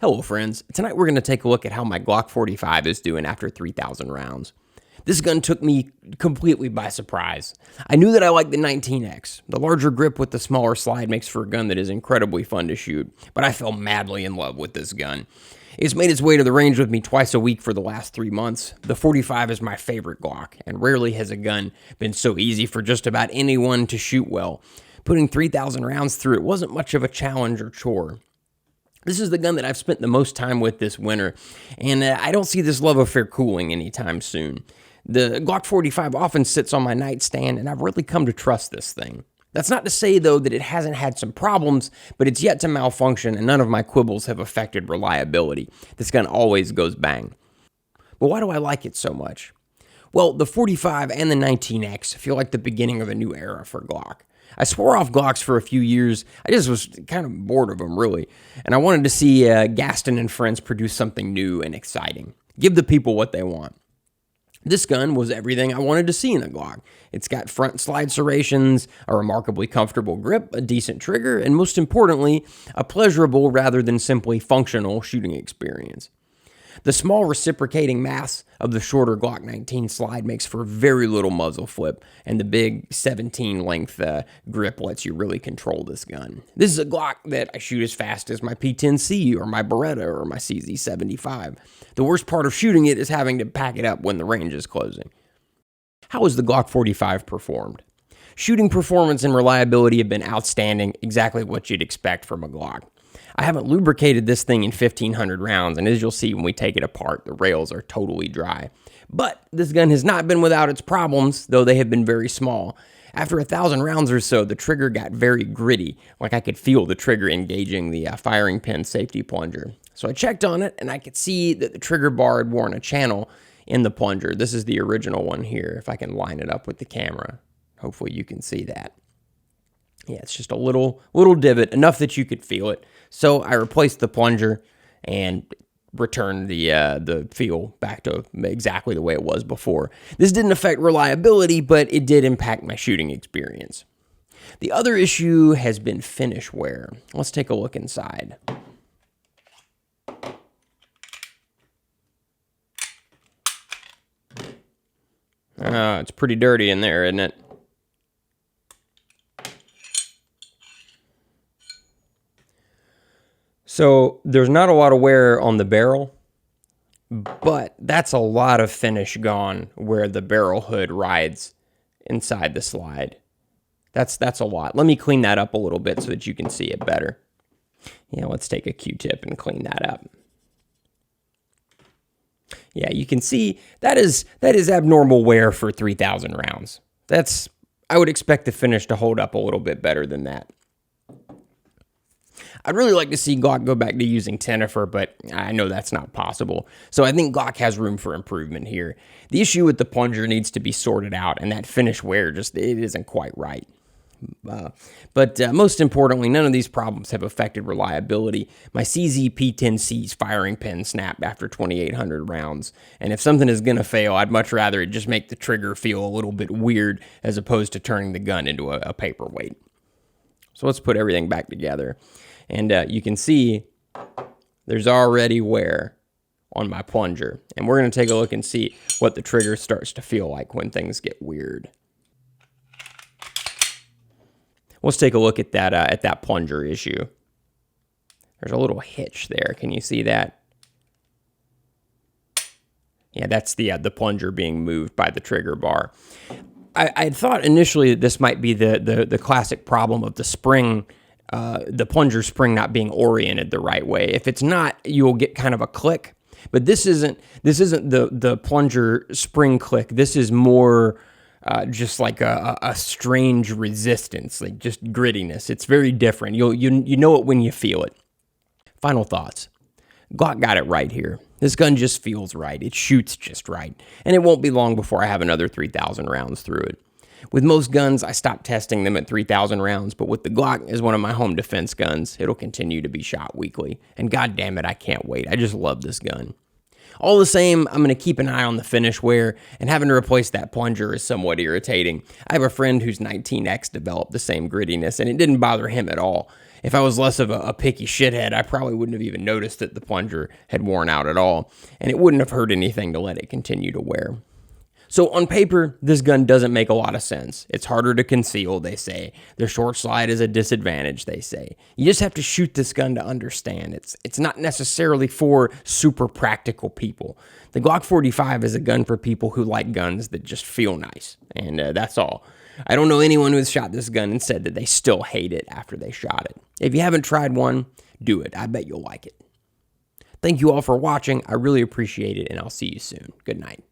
Hello friends, tonight we're going to take a look at how my Glock 45 is doing after 3,000 rounds. This gun took me completely by surprise. I knew that I liked the 19X. The larger grip with the smaller slide makes for a gun that is incredibly fun to shoot, but I fell madly in love with this gun. It's made its way to the range with me twice a week for the last 3 months. The 45 is my favorite Glock, and rarely has a gun been so easy for just about anyone to shoot well. Putting 3,000 rounds through it wasn't much of a challenge or chore. This is the gun that I've spent the most time with this winter, and I don't see this love affair cooling anytime soon. The Glock 45 often sits on my nightstand, and I've really come to trust this thing. That's not to say, though, that it hasn't had some problems, but it's yet to malfunction, and none of my quibbles have affected reliability. This gun always goes bang. But why do I like it so much? Well, the 45 and the 19X feel like the beginning of a new era for Glock. I swore off Glocks for a few years. I just was kind of bored of them, really. And I wanted to see Gaston and friends produce something new and exciting. Give the people what they want. This gun was everything I wanted to see in a Glock. It's got front slide serrations, a remarkably comfortable grip, a decent trigger, and most importantly, a pleasurable rather than simply functional shooting experience. The small reciprocating mass of the shorter Glock 19 slide makes for very little muzzle flip, and the big 17 length grip lets you really control this gun. This is a Glock that I shoot as fast as my P10C or my Beretta or my CZ75. The worst part of shooting it is having to pack it up when the range is closing. How has the Glock 45 performed? Shooting performance and reliability have been outstanding, exactly what you'd expect from a Glock. I haven't lubricated this thing in 1,500 rounds, and as you'll see when we take it apart, the rails are totally dry. But this gun has not been without its problems, though they have been very small. After 1,000 rounds or so, the trigger got very gritty, like I could feel the trigger engaging the firing pin safety plunger. So I checked on it, and I could see that the trigger bar had worn a channel in the plunger. This is the original one here, if I can line it up with the camera. Hopefully you can see that. Yeah, it's just a little divot, enough that you could feel it. So I replaced the plunger and returned the feel back to exactly the way it was before. This didn't affect reliability, but it did impact my shooting experience. The other issue has been finish wear. Let's take a look inside. It's pretty dirty in there, isn't it? So there's not a lot of wear on the barrel, but that's a lot of finish gone where the barrel hood rides inside the slide. That's a lot. Let me clean that up a little bit so that you can see it better. Yeah, let's take a Q-tip and clean that up. Yeah, you can see that is abnormal wear for 3,000 rounds. I would expect the finish to hold up a little bit better than that. I'd really like to see Glock go back to using Tenifer, but I know that's not possible. So I think Glock has room for improvement here. The issue with the plunger needs to be sorted out, and that finish wear it isn't quite right. But most importantly, none of these problems have affected reliability. My CZ P10C's firing pin snapped after 2,800 rounds, and if something is going to fail, I'd much rather it just make the trigger feel a little bit weird as opposed to turning the gun into a paperweight. So let's put everything back together. And you can see there's already wear on my plunger. And we're going to take a look and see what the trigger starts to feel like when things get weird. Let's take a look at that plunger issue. There's a little hitch there. Can you see that? Yeah, that's the plunger being moved by the trigger bar. I thought initially that this might be the classic problem of the spring, the plunger spring not being oriented the right way. If it's not, you'll get kind of a click. But this isn't the plunger spring click. This is more just like a strange resistance, like just grittiness. It's very different. You know it when you feel it. Final thoughts. Glock got it right here. This gun just feels right. It shoots just right. And it won't be long before I have another 3,000 rounds through it. With most guns, I stopped testing them at 3,000 rounds, but with the Glock as one of my home defense guns, it'll continue to be shot weekly. And god damn it, I can't wait. I just love this gun. All the same, I'm going to keep an eye on the finish wear, and having to replace that plunger is somewhat irritating. I have a friend whose 19X developed the same grittiness, and it didn't bother him at all. If I was less of a picky shithead, I probably wouldn't have even noticed that the plunger had worn out at all, and it wouldn't have hurt anything to let it continue to wear. So on paper, this gun doesn't make a lot of sense. It's harder to conceal, they say. The short slide is a disadvantage, they say. You just have to shoot this gun to understand. It's not necessarily for super practical people. The Glock 45 is a gun for people who like guns that just feel nice, and that's all. I don't know anyone who has shot this gun and said that they still hate it after they shot it. If you haven't tried one, do it. I bet you'll like it. Thank you all for watching. I really appreciate it, and I'll see you soon. Good night.